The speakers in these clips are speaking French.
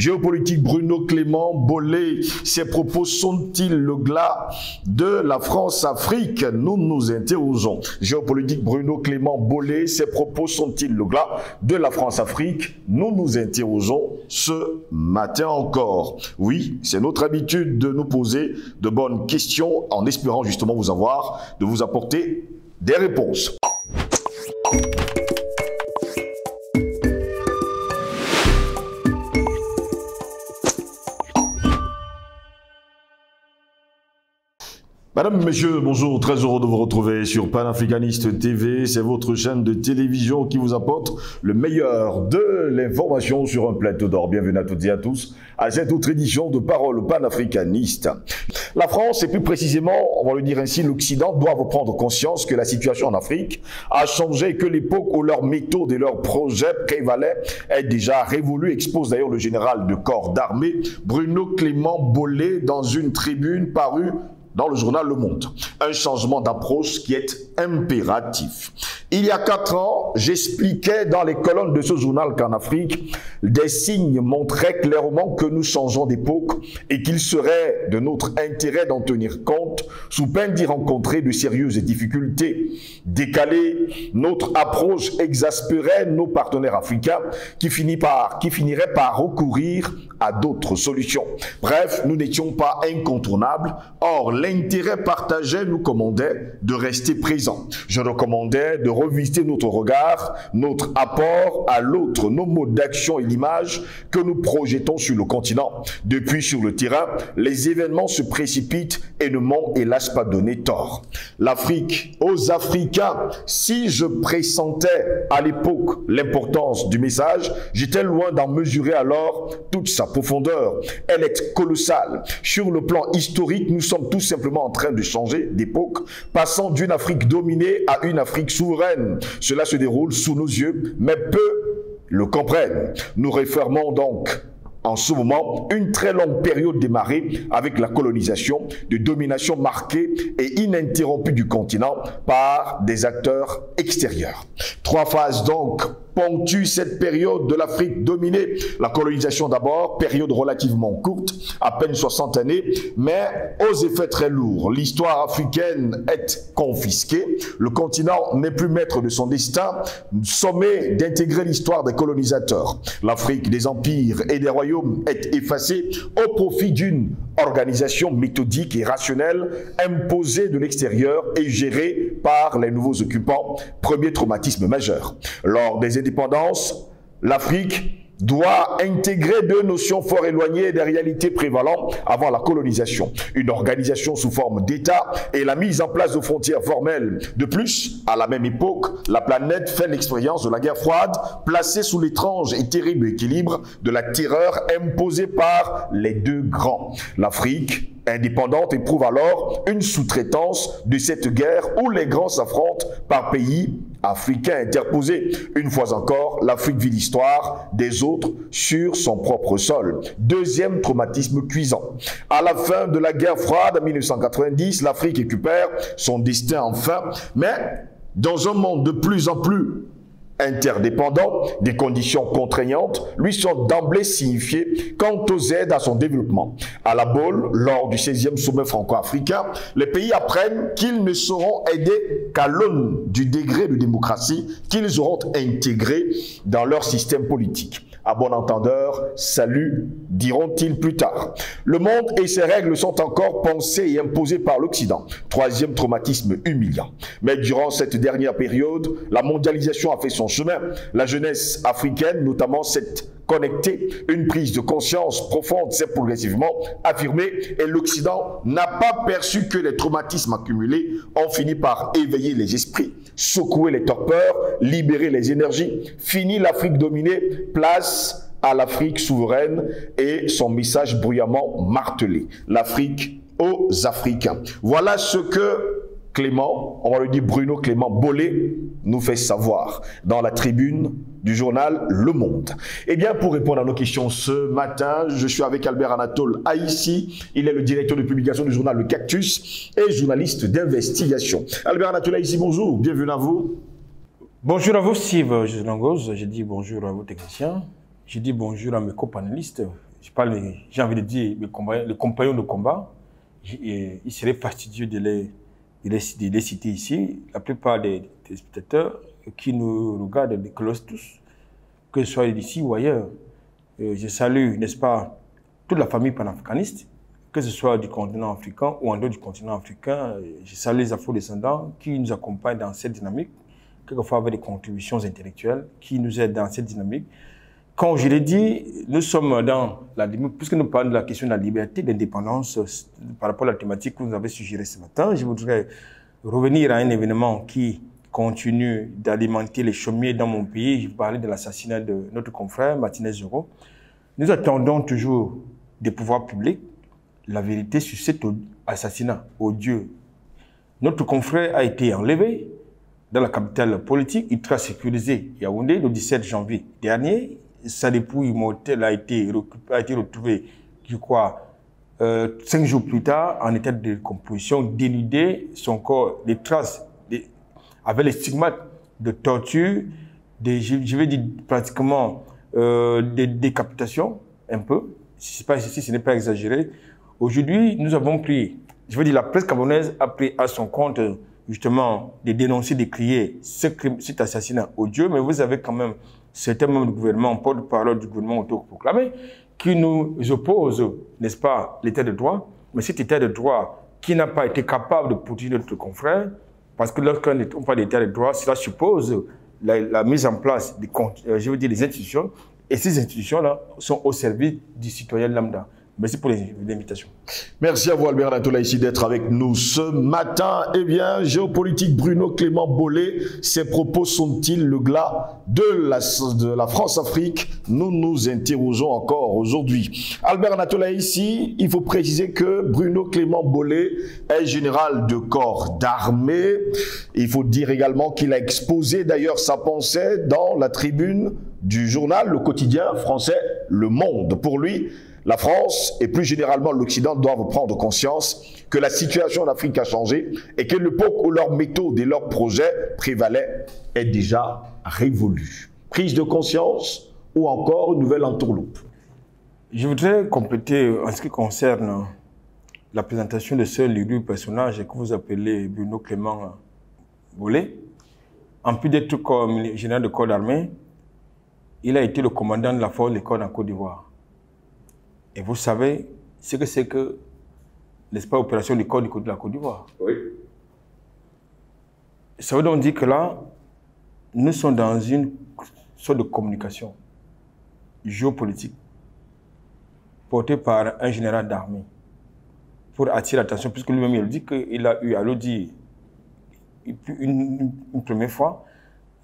Géopolitique, Bruno Clément Bollé, ses propos sont-ils le glas de la France-Afrique? Nous nous interrogeons. Géopolitique, Bruno Clément Bollé, ses propos sont-ils le glas de la France-Afrique? Nous nous interrogeons ce matin encore. Oui, c'est notre habitude de nous poser de bonnes questions en espérant justement de vous apporter des réponses. Madame, Messieurs, bonjour, très heureux de vous retrouver sur Panafricaniste TV. C'est votre chaîne de télévision qui vous apporte le meilleur de l'information sur un plateau d'or. Bienvenue à toutes et à tous à cette autre édition de Parole panafricaniste. La France, et plus précisément, on va le dire ainsi, l'Occident doivent prendre conscience que la situation en Afrique a changé et que l'époque où leurs méthodes et leurs projets prévalaient est déjà révolue, expose d'ailleurs le général de corps d'armée Bruno Clément Bollé dans une tribune parue dans le journal Le Monde. Un changement d'approche qui est impératif. Il y a 4 ans, j'expliquais dans les colonnes de ce journal qu'en Afrique, des signes montraient clairement que nous changeons d'époque et qu'il serait de notre intérêt d'en tenir compte sous peine d'y rencontrer de sérieuses difficultés. Décaler notre approche exaspérait nos partenaires africains qui finiraient par recourir à d'autres solutions. Bref, nous n'étions pas incontournables. Or, l'intérêt partagé nous commandait de rester présents. Je recommandais de revisiter notre regard, notre apport à l'autre, nos modes d'action et l'image que nous projetons sur le continent. Depuis sur le terrain, les événements se précipitent et ne m'ont hélas pas donné tort. L'Afrique, aux Africains, si je pressentais à l'époque l'importance du message, j'étais loin d'en mesurer alors toute sa profondeur. Elle est colossale. Sur le plan historique, nous sommes tout simplement en train de changer d'époque, passant d'une Afrique dominée à une Afrique souveraine. Cela se déroule sous nos yeux, mais peu le comprennent. Nous refermons donc en ce moment une très longue période démarrée avec la colonisation, de domination marquée et ininterrompue du continent par des acteurs extérieurs. 3 phases donc ponctue cette période de l'Afrique dominée. La colonisation d'abord, période relativement courte, à peine 60 années, mais aux effets très lourds. L'histoire africaine est confisquée, le continent n'est plus maître de son destin, sommet d'intégrer l'histoire des colonisateurs. L'Afrique des empires et des royaumes est effacée au profit d'une organisation méthodique et rationnelle imposée de l'extérieur et gérée par les nouveaux occupants. Premier traumatisme majeur. Lors des indépendances, l'Afrique doit intégrer 2 notions fort éloignées des réalités prévalantes avant la colonisation. Une organisation sous forme d'État et la mise en place de frontières formelles. De plus, à la même époque, la planète fait l'expérience de la guerre froide, placée sous l'étrange et terrible équilibre de la terreur imposée par les 2 grands. L'Afrique indépendante éprouve alors une sous-traitance de cette guerre où les grands s'affrontent par pays africains interposés. Une fois encore, l'Afrique vit l'histoire des autres sur son propre sol. Deuxième traumatisme cuisant. À la fin de la guerre froide en 1990, l'Afrique récupère son destin enfin, mais dans un monde de plus en plus interdépendants, des conditions contraignantes lui sont d'emblée signifiées quant aux aides à son développement. À la Baule, lors du 16e sommet franco-africain, les pays apprennent qu'ils ne seront aidés qu'à l'aune du degré de démocratie qu'ils auront intégré dans leur système politique. À bon entendeur, salut, diront-ils plus tard. Le monde et ses règles sont encore pensées et imposées par l'Occident. 3e traumatisme humiliant. Mais durant cette dernière période, la mondialisation a fait son chemin. La jeunesse africaine, notamment, s'est connectée. Une prise de conscience profonde s'est progressivement affirmée et l'Occident n'a pas perçu que les traumatismes accumulés ont fini par éveiller les esprits, secouer les torpeurs, libérer les énergies. Fini l'Afrique dominée, place à l'Afrique souveraine et son message bruyamment martelé. L'Afrique aux Africains. Voilà ce que Clément, on va le dire Bruno Clément Bollé, nous fait savoir dans la tribune du journal Le Monde. Eh bien, pour répondre à nos questions ce matin, je suis avec Albert Anatole Haïssi. Il est le directeur de publication du journal Le Cactus et journaliste d'investigation. Albert Anatole Haïssi, bonjour, bienvenue à vous. Bonjour à vous, Steve Langos. Je dis bonjour à vos techniciens. Je dis bonjour à mes copanélistes. j'ai envie de dire, les compagnons de combat, il serait fastidieux de les citer ici. La plupart des spectateurs qui nous regardent, les colosses tous, que ce soit ici ou ailleurs, je salue, n'est-ce pas, toute la famille panafricaniste, que ce soit du continent africain ou en dehors du continent africain. Je salue les afro-descendants qui nous accompagnent dans cette dynamique, quelquefois avec des contributions intellectuelles, qui nous aident dans cette dynamique. Comme je l'ai dit, nous sommes dans la limite, puisque nous parlons de la question de la liberté, de l'indépendance, par rapport à la thématique que vous avez suggérée ce matin, je voudrais revenir à un événement qui continue d'alimenter les chaumiers dans mon pays. Je parlais de l'assassinat de notre confrère Martinez Zoro. Nous attendons toujours des pouvoirs publics la vérité sur cet assassinat odieux. Notre confrère a été enlevé dans la capitale politique, ultra sécurisée, Yaoundé, le 17 janvier dernier. Sa dépouille mortelle a été retrouvée, je crois, 5 jours plus tard, en état de décomposition, dénudé, son corps, des traces, avec les stigmates de torture, je vais dire pratiquement des décapitations, un peu, si ce n'est pas exagéré. Aujourd'hui, nous avons pris, je veux dire, la presse camerounaise a pris à son compte, justement, de dénoncer, de crier cet assassinat odieux, mais vous avez quand même certains membres du gouvernement, porte-parole du gouvernement autoproclamé, qui nous opposent, n'est-ce pas, l'état de droit, mais cet état de droit qui n'a pas été capable de protéger notre confrère, parce que lorsqu'on parle d'état de droit, cela suppose la mise en place je veux dire, des institutions, et ces institutions-là sont au service du citoyen lambda. Merci pour l'invitation. Merci à vous, Albert Natola, ici d'être avec nous ce matin. Eh bien, géopolitique, Bruno Clément Bollet, ses propos sont-ils le glas de la France-Afrique? Nous nous interrogeons encore aujourd'hui. Albert Natola, ici, il faut préciser que Bruno Clément Bollet est général de corps d'armée. Il faut dire également qu'il a exposé d'ailleurs sa pensée dans la tribune du journal, le quotidien français Le Monde. Pour lui, la France et plus généralement l'Occident doivent prendre conscience que la situation en Afrique a changé et que l'époque où leurs méthodes et leurs projets prévalaient est déjà révolue. Prise de conscience ou encore une nouvelle entourloupe? Je voudrais compléter en ce qui concerne la présentation de ce lugubre personnage que vous appelez Bruno Clément Bollet. En plus d'être comme général de corps d'armée, il a été le commandant de la force des corps en Côte d'Ivoire. Et vous savez ce que c'est que, n'est-ce pas, opération du corps de la Côte d'Ivoire? Oui. Ça veut donc dire que là, nous sommes dans une sorte de communication géopolitique portée par un général d'armée pour attirer l'attention, puisque lui-même il dit qu'il a eu à le dire une première fois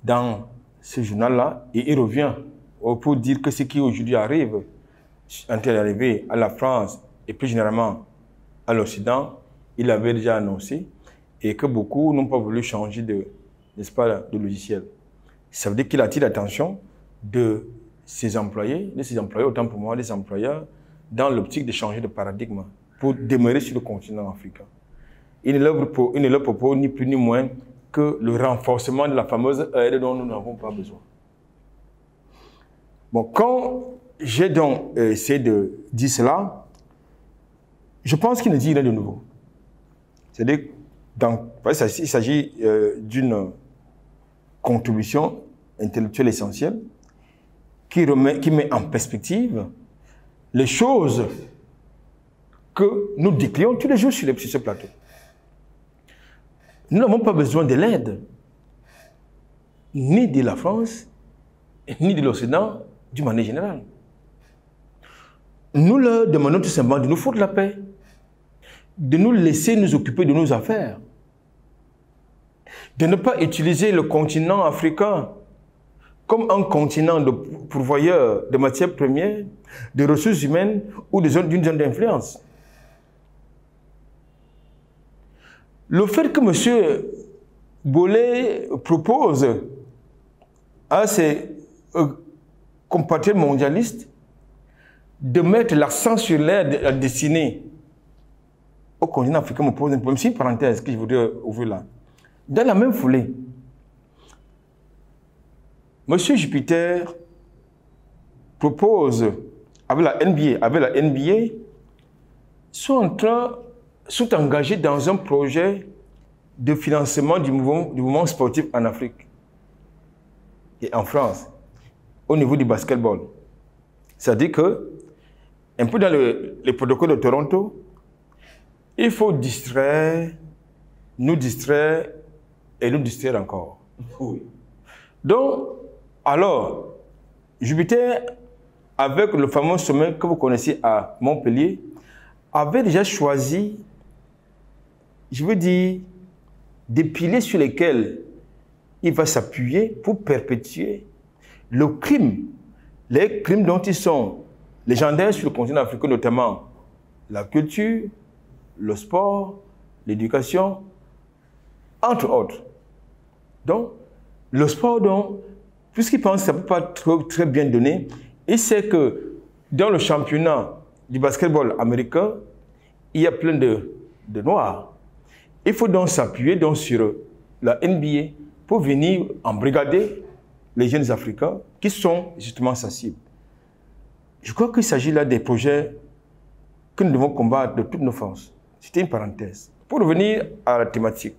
dans ce journal-là, et il revient pour dire que ce qui aujourd'hui arrive, en train d'arriver à la France et plus généralement à l'Occident, il avait déjà annoncé et que beaucoup n'ont pas voulu changer n'est-ce pas, de logiciel. Ça veut dire qu'il attire l'attention de ses employés, autant pour moi, des employeurs, dans l'optique de changer de paradigme pour demeurer sur le continent africain. Il ne leur propose ni plus ni moins que le renforcement de la fameuse aide dont nous n'avons pas besoin. Bon, quand j'ai donc essayé de dire cela, je pense qu'il ne dit rien de nouveau. C'est-à-dire, il s'agit d'une contribution intellectuelle essentielle qui met en perspective les choses que nous décrions tous les jours sur ce plateau. Nous n'avons pas besoin de l'aide, ni de la France, ni de l'Occident, d'une manière générale. Nous leur demandons tout simplement de nous foutre la paix, de nous laisser nous occuper de nos affaires, de ne pas utiliser le continent africain comme un continent de pourvoyeur de matières premières, de ressources humaines ou d'une zone d'influence. Le fait que M. Bollet propose à ses compatriotes mondialistes de mettre l'accent sur l'aide destinée au continent africain me pose un problème. C'est une parenthèse que je voudrais ouvrir là. Dans la même foulée, M. Jupiter propose avec la NBA, sont engagés dans un projet de financement du mouvement sportif en Afrique et en France, au niveau du basketball. C'est-à-dire que, un peu dans les protocoles de Toronto, il faut nous distraire et nous distraire encore. Oui. Donc, alors, Jupiter, avec le fameux sommet que vous connaissez à Montpellier, avait déjà choisi, je veux dire, des piliers sur lesquels il va s'appuyer pour perpétuer le crime, les crimes dont ils sont légendaires sur le continent africain, notamment la culture, le sport, l'éducation, entre autres. Donc, le sport, donc, puisqu'il pense que ça ne peut pas très bien donner, il sait que dans le championnat du basketball américain, il y a plein de noirs. Il faut donc s'appuyer sur la NBA pour venir embrigader les jeunes Africains qui sont justement sa cible. Je crois qu'il s'agit là des projets que nous devons combattre de toutes nos forces. C'était une parenthèse. Pour revenir à la thématique,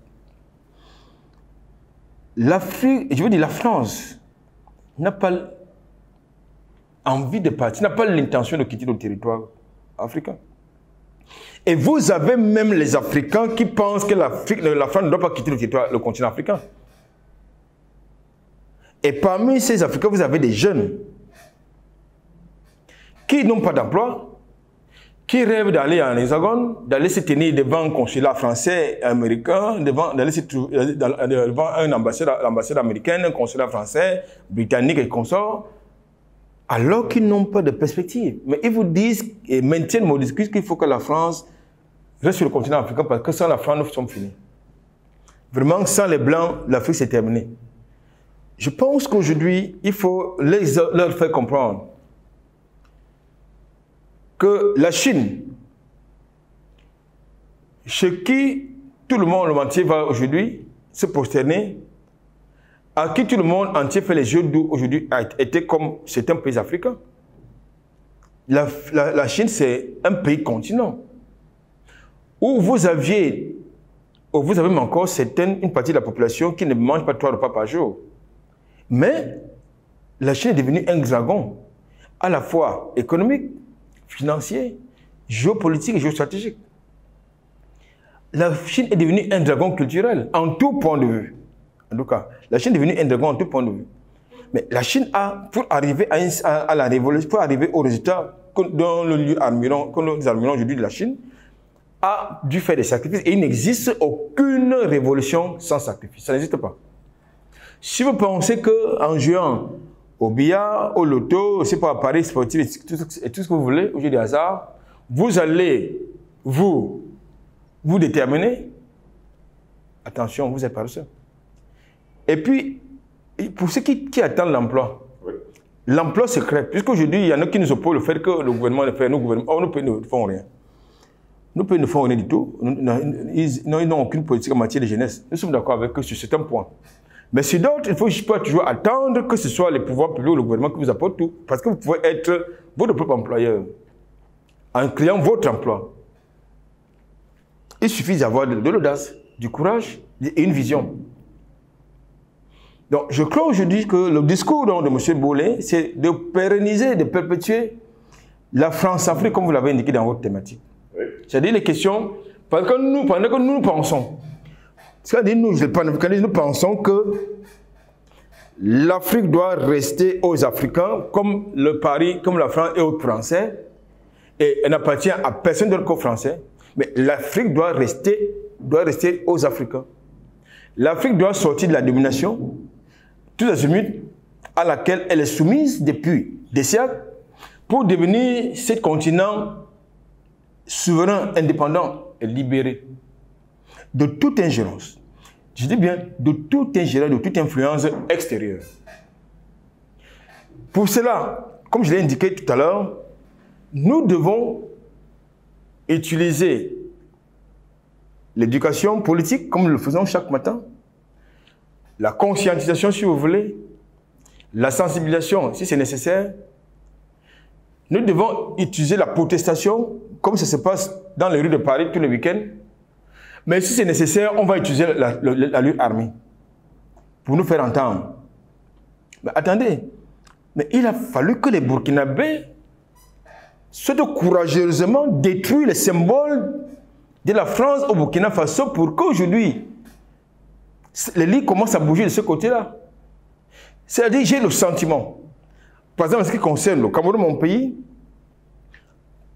l'Afrique, je veux dire la France, n'a pas envie de partir, n'a pas l'intention de quitter le territoire africain. Et vous avez même les Africains qui pensent que la France ne doit pas quitter le continent africain. Et parmi ces Africains, vous avez des jeunes qui n'ont pas d'emploi, qui rêvent d'aller en hexagone, d'aller se tenir devant un consulat français et américain, d'aller se trouver devant l'ambassade américaine, un consulat français, britannique et consorts, alors qu'ils n'ont pas de perspective. Mais ils vous disent et maintiennent mon discours qu'il faut que la France reste sur le continent africain parce que sans la France, nous sommes finis. Vraiment, sans les Blancs, l'Afrique s'est terminée. Je pense qu'aujourd'hui, il faut leur faire comprendre que la Chine, chez qui tout le monde entier va aujourd'hui se prosterner, à qui tout le monde entier fait les yeux doux aujourd'hui, était comme c'est un pays africain. La Chine, c'est un pays continent où vous avez encore une partie de la population qui ne mange pas 3 repas par jour. Mais la Chine est devenue un dragon, à la fois économique, financier, géopolitique et géostratégique. La Chine est devenue un dragon culturel, en tout point de vue. En tout cas, la Chine est devenue un dragon en tout point de vue. Mais la Chine a, pour arriver à la révolution, pour arriver au résultat dans le lieu admirant, que nous admirons aujourd'hui de la Chine, a dû faire des sacrifices. Et il n'existe aucune révolution sans sacrifice. Ça n'existe pas. Si vous pensez qu'en jouant au billard, au loto, c'est pas à Paris sportif et tout ce que vous voulez, au jeu de hasard, vous allez vous déterminer, attention, vous êtes paresseux. Et puis, pour ceux qui attendent l'emploi, oui. L'emploi secret, puisqu'aujourd'hui, il y en a qui nous opposent le fait que le gouvernement le fait, nos pays ne font rien. Nos pays ne font rien du tout. Ils n'ont aucune politique en matière de jeunesse. Nous sommes d'accord avec eux sur certains points. Mais sur d'autres, il faut pas toujours attendre que ce soit les pouvoirs publics ou le gouvernement qui vous apporte tout. Parce que vous pouvez être votre propre employeur en créant votre emploi. Il suffit d'avoir de l'audace, du courage et une vision. Donc, je crois aujourd'hui que le discours de M. Bollet, c'est de pérenniser, de perpétuer la France-Afrique, comme vous l'avez indiqué dans votre thématique. Oui. C'est-à-dire les questions, pendant que nous pensons, c'est-à-dire nous, les panafricanistes, nous pensons que l'Afrique doit rester aux Africains, comme le Paris, comme la France et aux Français, et elle n'appartient à personne d'autre qu'aux Français, mais l'Afrique doit rester aux Africains. L'Afrique doit sortir de la domination, tout azimut, à laquelle elle est soumise depuis des siècles, pour devenir ce continent souverain, indépendant et libéré de toute ingérence. Je dis bien de toute ingérence, de toute influence extérieure. Pour cela, comme je l'ai indiqué tout à l'heure, nous devons utiliser l'éducation politique comme nous le faisons chaque matin, la conscientisation si vous voulez, la sensibilisation si c'est nécessaire. Nous devons utiliser la protestation, comme ça se passe dans les rues de Paris tous les week-ends. Mais si c'est nécessaire, on va utiliser la lutte armée pour nous faire entendre. Mais attendez, mais il a fallu que les Burkinabés soient courageusement détruire les symboles de la France au Burkina Faso pour qu'aujourd'hui, les lits commencent à bouger de ce côté-là. C'est-à-dire, j'ai le sentiment, par exemple, en ce qui concerne le Cameroun, mon pays,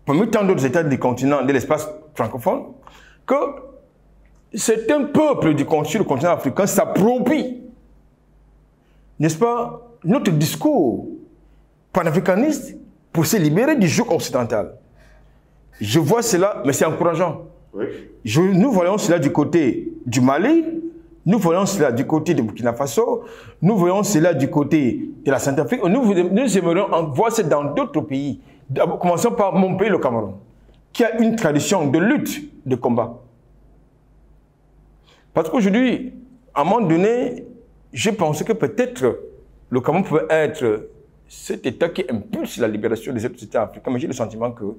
parmi tant d'autres États du continent, de l'espace francophone, que c'est un peuple du continent africain s'approprie, n'est-ce pas, notre discours panafricaniste pour se libérer du joug occidental. Je vois cela, mais c'est encourageant. Oui. Nous voyons cela du côté du Mali, nous voyons cela du côté du Burkina Faso, nous voyons cela du côté de la Centrafrique, nous aimerions voir ça dans d'autres pays. Commençons par mon pays, le Cameroun, qui a une tradition de lutte, de combat. Parce qu'aujourd'hui, à un moment donné, je pensais que peut-être le Cameroun pouvait être cet État qui impulse la libération des autres États africains. Mais j'ai le sentiment que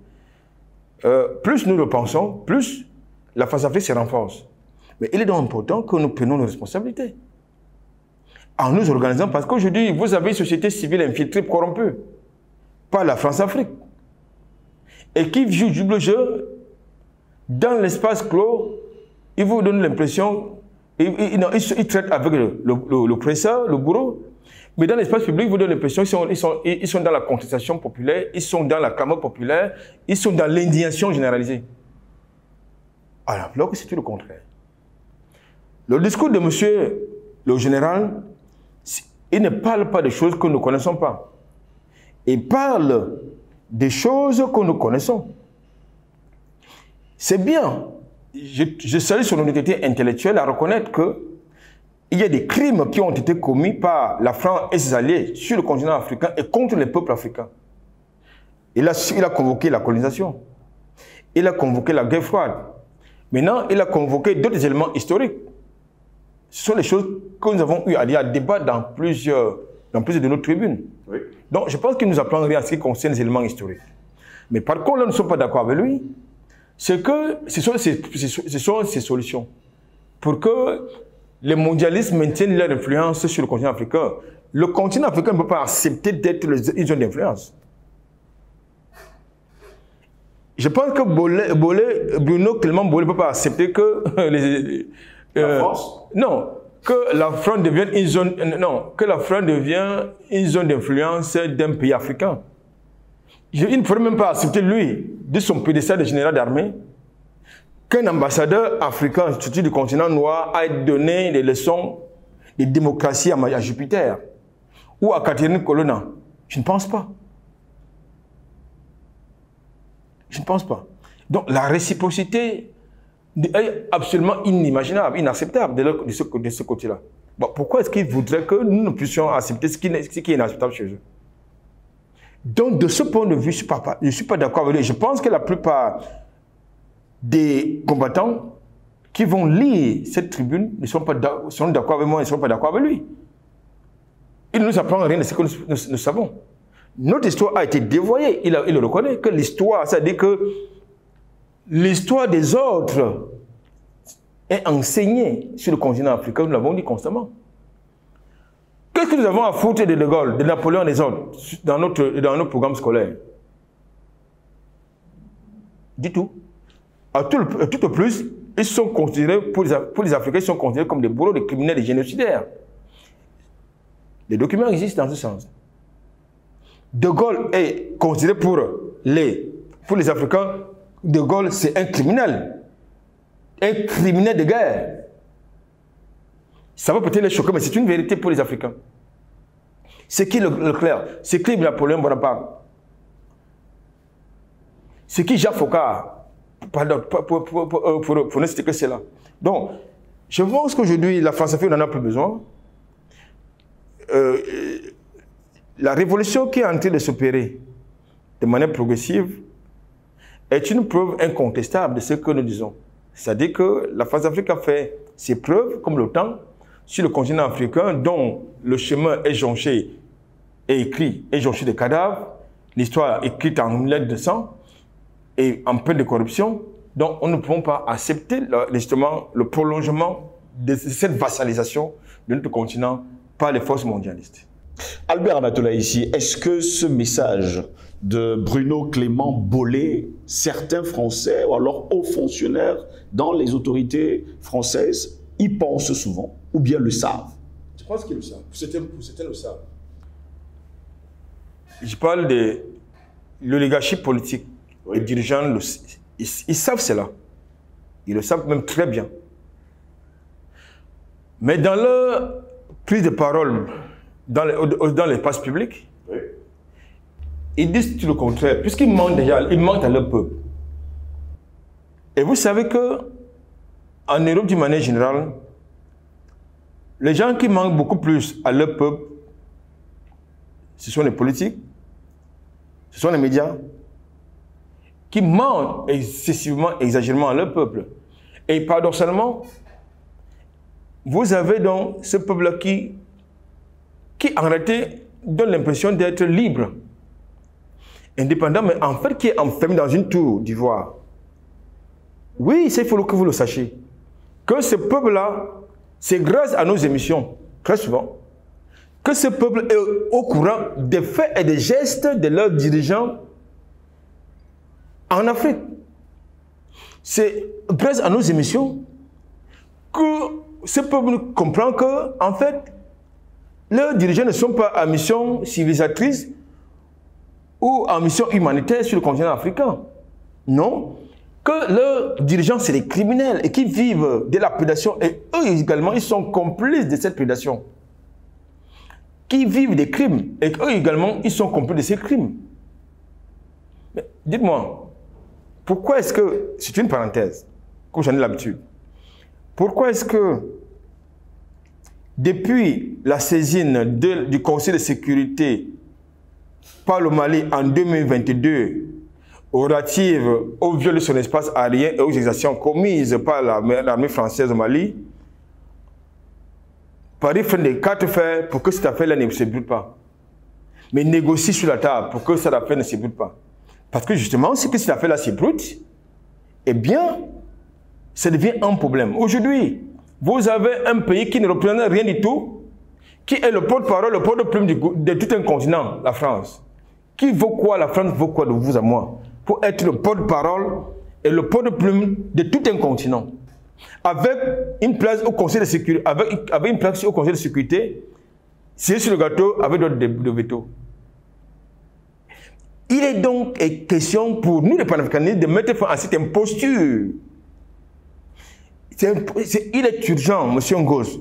plus nous le pensons, plus la France-Afrique se renforce. Mais il est donc important que nous prenions nos responsabilités en nous organisant, parce qu'aujourd'hui, vous avez une société civile infiltrée, corrompue par la France-Afrique et qui joue le jeu dans l'espace clos. Il vous donne l'impression, il traite avec l'oppresseur, le bourreau, mais dans l'espace public, il vous donne l'impression qu'ils sont dans la contestation populaire, ils sont dans la clameur populaire, ils sont dans l'indignation généralisée. Alors que c'est tout le contraire. Le discours de monsieur le général, il ne parle pas de choses que nous ne connaissons pas. Il parle des choses que nous connaissons. C'est bien. Je salue son honnêteté intellectuelle à reconnaître qu'il y a des crimes qui ont été commis par la France et ses alliés sur le continent africain et contre les peuples africains. Il a convoqué la colonisation. Il a convoqué la guerre froide. Maintenant, il a convoqué d'autres éléments historiques. Ce sont les choses que nous avons eu à débattre dans plusieurs de nos tribunes. Oui. Donc, je pense qu'il nous apprend rien en ce qui concerne les éléments historiques. Mais par contre, là, nous ne sommes pas d'accord avec lui. C'est que ce sont ces solutions pour que les mondialistes maintiennent leur influence sur le continent africain. Le continent africain ne peut pas accepter d'être une zone d'influence. Je pense que Bruno Clément Bollé ne peut pas accepter que la France non, que la France devienne une zone, une zone d'influence d'un pays africain. Il ne pourrait même pas accepter, lui, de son pédestal de général d'armée, qu'un ambassadeur africain, surtout du continent noir, ait donné des leçons de démocratie à Jupiter ou à Catherine Colonna. Je ne pense pas. Je ne pense pas. Donc la réciprocité est absolument inimaginable, inacceptable de ce côté-là. Bon, pourquoi est-ce qu'ils voudraient que nous ne puissions accepter ce qui est inacceptable chez eux? Donc, de ce point de vue, je ne suis pas d'accord avec lui. Je pense que la plupart des combattants qui vont lire cette tribune sont d'accord avec moi, ils ne sont pas d'accord avec lui. Il ne nous apprend rien de ce que nous savons. Notre histoire a été dévoyée. Il le reconnaît, que l'histoire, c'est-à-dire que l'histoire des autres est enseignée sur le continent africain, nous l'avons dit constamment. Qu'est-ce que nous avons à foutre de De Gaulle, de Napoléon et des autres dans notre programme scolaire? Du tout. À tout au plus, ils sont considérés, pour les Africains, ils sont considérés comme des bourreaux, des criminels, des génocidaires. Les documents existent dans ce sens. De Gaulle est considéré pour les Africains, De Gaulle c'est un criminel de guerre. Ça va peut-être les choquer, mais c'est une vérité pour les Africains. C'est qui Leclerc? C'est qui Napoléon Bonaparte? C'est qui Jacques Foccart? Pour ne citer que cela. Donc, je pense qu'aujourd'hui, la France-Afrique n'en a plus besoin. La révolution qui est en train de s'opérer de manière progressive est une preuve incontestable de ce que nous disons. C'est-à-dire que la France-Afrique a fait ses preuves, comme l'OTAN, sur le continent africain, dont le chemin est jonché et écrit, est jonché de cadavres. l'histoire écrite en lettres de sang et en peu de corruption. Donc, on ne peut pas accepter justement le prolongement de cette vassalisation de notre continent par les forces mondialistes. Albert Amatola ici, est-ce que ce message de Bruno Clément Bollet, certains Français ou alors hauts fonctionnaires dans les autorités françaises y pensent souvent ou bien le savent? Je pense qu'ils le savent. Certains le savent. Je parle de l'oligarchie politique. Oui. Les dirigeants, ils savent cela. Ils le savent même très bien. Mais dans leur prise de parole, dans l'espace public, Oui. ils disent tout le contraire, puisqu'ils mentent déjà, ils mentent à leur peuple. Et vous savez que en Europe, d'une manière générale, les gens qui mentent beaucoup plus à leur peuple, ce sont les politiques, ce sont les médias, qui mentent excessivement, exagérément à leur peuple. Et paradoxalement, vous avez donc ce peuple-là qui en réalité donne l'impression d'être libre, indépendant, mais en fait qui est enfermé dans une tour d'ivoire. Oui, il faut que vous le sachiez. Que ce peuple-là, c'est grâce à nos émissions, très souvent, que ce peuple est au courant des faits et des gestes de leurs dirigeants en Afrique. C'est grâce à nos émissions que ce peuple comprend que, en fait, leurs dirigeants ne sont pas en mission civilisatrice ou en mission humanitaire sur le continent africain. Non. Que leurs dirigeants, c'est des criminels et qui vivent de la prédation. Et eux également, ils sont complices de cette prédation. Qui vivent des crimes. Et eux également, ils sont complices de ces crimes. Mais dites-moi, pourquoi est-ce que, c'est une parenthèse, comme j'en ai l'habitude, pourquoi est-ce que depuis la saisine du Conseil de sécurité par le Mali en 2022, relative au viol de son espace aérien et aux exactions commises par l'armée française au Mali, Paris fait des cartes fer pour que cette affaire-là ne se brûle pas. Mais négocie sur la table pour que cette affaire ne se brûle pas. Parce que justement, si cette affaire-là se brûle, eh bien, ça devient un problème. Aujourd'hui, vous avez un pays qui ne représente rien du tout, qui est le porte-parole, le porte-plume de tout un continent, la France. Qui vaut quoi? La France vaut quoi de vous à moi? Pour être le porte-parole et le porte-plume de tout un continent. Avec une place au Conseil de sécurité, avec une place au Conseil de sécurité, c'est sur le gâteau avec d'autres de veto. Il est donc question pour nous, les panafricanistes, de mettre fin à cette imposture. Il est urgent, M. Ngos.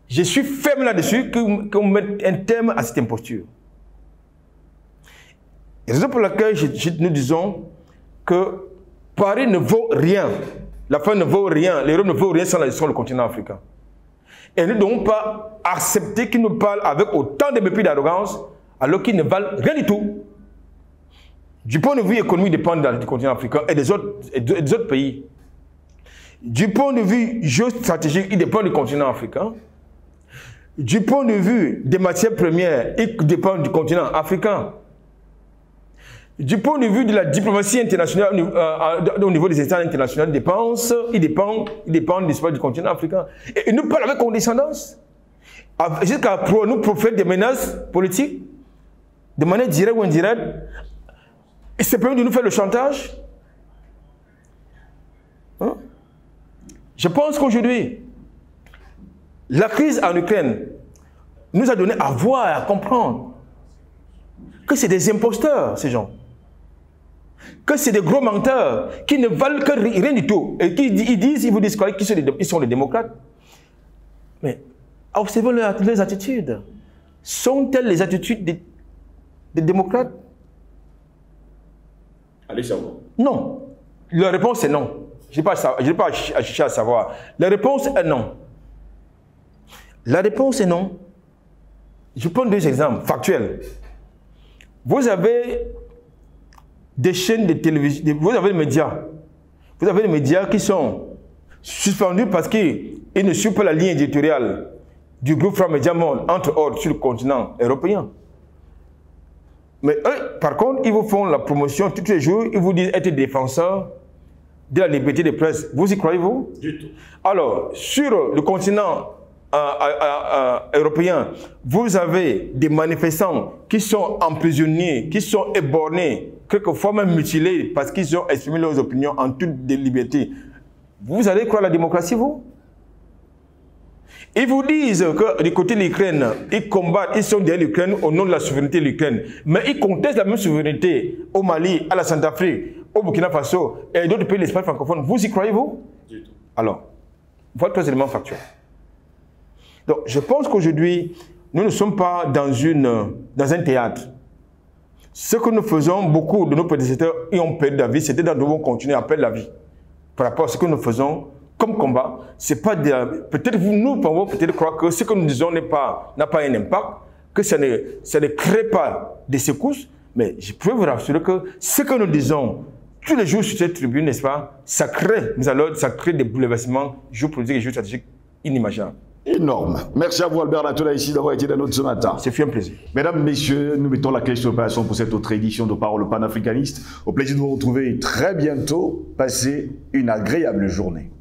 Je suis ferme là-dessus qu'on mette un terme à cette imposture. Et c'est pour laquelle nous disons que Paris ne vaut rien. La France ne vaut rien. L'Europe ne vaut rien sans le continent africain. Et nous ne devons pas accepter qu'ils nous parlent avec autant de mépris et d'arrogance alors qu'ils ne valent rien du tout. Du point de vue économique, ils dépendent du continent africain et des autres pays. Du point de vue géostratégique, ils dépendent du continent africain. Du point de vue des matières premières, ils dépendent du continent africain. Du point de vue de la diplomatie internationale, au niveau des États internationaux, ils dépendent du continent africain. Et ils nous parlent avec condescendance, jusqu'à nous promettre des menaces politiques, de manière directe ou indirecte. Et c'est permis de nous faire le chantage. Hein? Je pense qu'aujourd'hui, la crise en Ukraine nous a donné à voir et à comprendre que c'est des imposteurs, ces gens. Que c'est des gros menteurs qui ne valent que rien du tout. Et ils vous disent qu'ils sont des démocrates. Mais observez leurs attitudes. Sont-elles les attitudes des démocrates? Allez savoir. Non. La réponse est non. Je n'ai pas cherché à savoir. La réponse est non. La réponse est non. Je prends deux exemples factuels. Vous avez des chaînes de télévision, vous avez des médias. Vous avez des médias qui sont suspendus parce qu'ils ne suivent pas la ligne éditoriale du groupe Front Média Monde, entre autres, sur le continent européen. Mais eux, par contre, ils vous font la promotion tous les jours, ils vous disent être défenseurs de la liberté de presse. Vous y croyez-vous? Du tout. Alors, sur le continent européen, vous avez des manifestants qui sont emprisonnés, qui sont éborgnés, quelquefois même mutilés parce qu'ils ont exprimé leurs opinions en toute liberté. Vous allez croire à la démocratie, vous? Ils vous disent que du côté de l'Ukraine, ils combattent, ils sont derrière l'Ukraine au nom de la souveraineté de l'Ukraine. Mais ils contestent la même souveraineté au Mali, à la Centrafrique, au Burkina Faso et d'autres pays de l'espace francophone. Vous y croyez-vous? Du tout. Alors, voilà trois éléments factuels. Donc, je pense qu'aujourd'hui, nous ne sommes pas dans un théâtre. Ce que nous faisons, beaucoup de nos prédécesseurs y ont perdu la vie, c'était nous devons continuer à perdre la vie. Par rapport à ce que nous faisons comme combat, c'est pas peut-être nous pouvons peut-être croire que ce que nous disons n'a pas un impact, que ça ne crée pas des secousses, mais je peux vous rassurer que ce que nous disons tous les jours sur cette tribune, n'est-ce pas, ça crée des bouleversements géopolitiques et géostratégiques inimaginables. Énorme. Merci à vous, Albert Latola, ici d'avoir été dans notre ce matin. C'est fait un plaisir. Mesdames, messieurs, nous mettons la clé sur l'opération pour cette autre édition de Parole panafricaniste. Au plaisir de vous retrouver très bientôt. Passez une agréable journée.